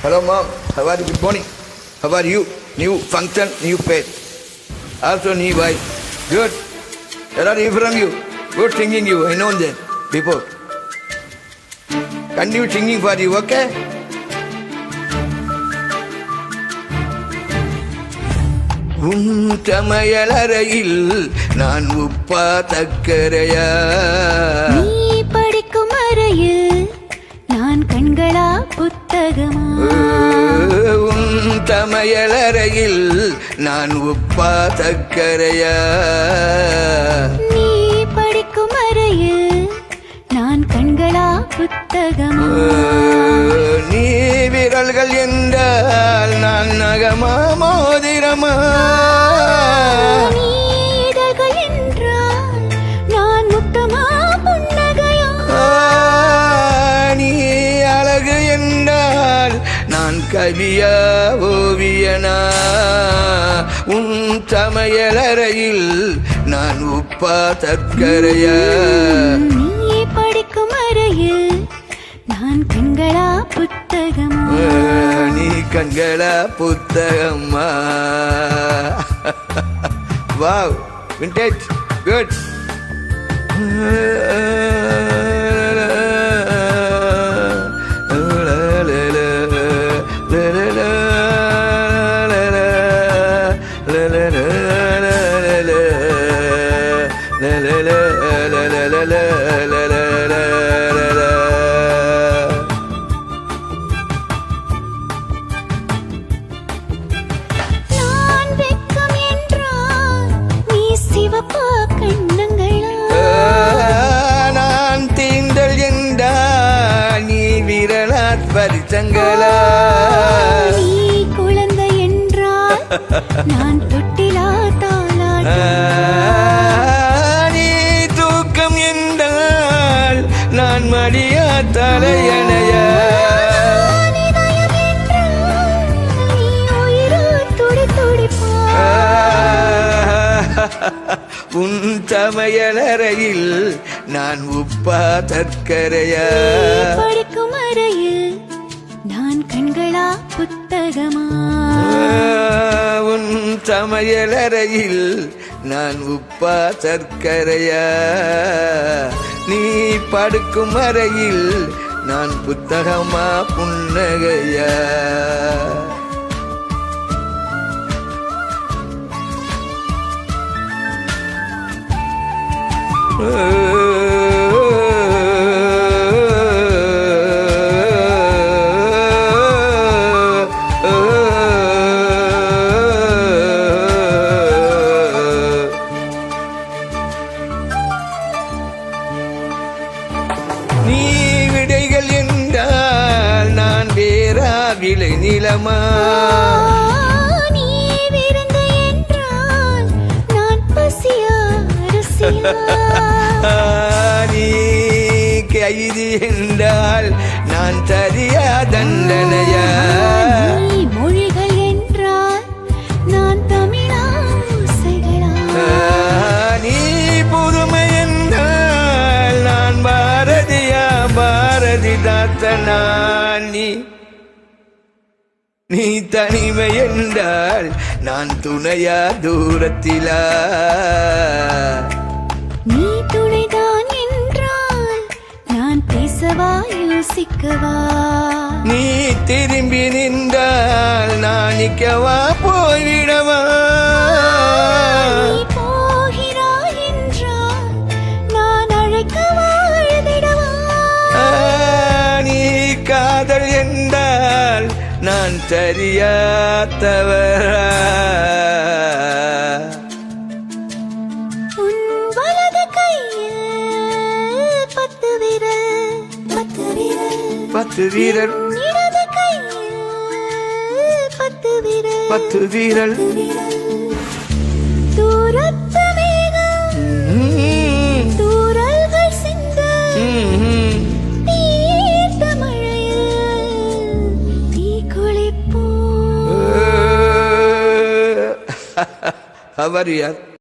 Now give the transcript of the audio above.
Hello, Mom. How are you? Good morning. How are you? New function, new page. Also new wife. Good. Where are you from you? Good singing you. I know that before. Continue singing for you, okay? உன் சமையலறையில் நான் உப்பா தக்கரையா, நீ படிக்கும் அறையில் நான் கண்களா புத்தகமா, உன் சமையலறையில் நான் உப்பா தக்கரையா, நீ படிக்கும் அறையில் நான் கண்களா புத்தகமா, நீ விரல்கள் என்றால் நான் நகமா மோதிரமா, நீ இதழ்கள் என்றால் நான் முத்தமா புன்னகையா, நீ அழகு என்றால் நான் கவியா ஓவியனா, உன் சமையலறையில் நான் உப்பா தற்கரையா, நீ படிக்கும் அறையில் நான் கண்களா புத்தகமா, நீ கண்களா புத்தகம்மா. Wow, vintage, good. நான் வெட்கம் என்றால் நீ சிவப்பா கண்ணங்களா, நான் தீண்டல் என்றால் நீ விரலாற் பரிசங்களா, நீ குழந்தை என்றால் நான் தொட்டிலா தாலாட்டா, நீ தூக்கம் என்றால் நான் மடியா தலையணையா, நான் இதயம் என்றால் நீ உயிரா துடிதுடிப்பா, உன் சமையலறையில் நான் உப்பா தற்கரையா, படிக்கும் அறையில் நான் கண்களா புத்தகமா, உன் சமையலறையில் நான் உப்பா சர்க்கரையா, நீ படுக்கும் அறையில் நான் புத்தகமா புன்னகையா. நீ விடைகள் என்றால் நான் வேறா விளை நிலமா, நீ விருந்து என்றால் நான் பசியா ருசியா, நீ கைதி என்றால் நான் சரியா தண்டனையா, நீ மொழிகள் என்றால் நான் தமிழா ஓசைகளா, நீ புதுமை என்றால் நான் பாரதியா பாரதிதாசனா, நீ தனிமை என்றால் நான் துணையா தூரத்திலா, நீ துணைதான் என்றால் நான் பேசவா யோசிக்கவா, நீ திரும்பி நின்றால் நான் நிற்கவா போய்விடவா, நீ போகிறாய் என்றால் நான் அழைக்கவா அழுதிடவா, நீ காதல் என்றால் நான் சரியா தவறா, உன் வலது கையில் 10 விரல் 10 விரல், 10 வீரர் உன் இடது கையில் 10 விரல் 10 வீரல், தூரத்து மேகம் தூறல்கள் சிந்த தீர்த்த மழையில் தீ குளிப்போம். How are you?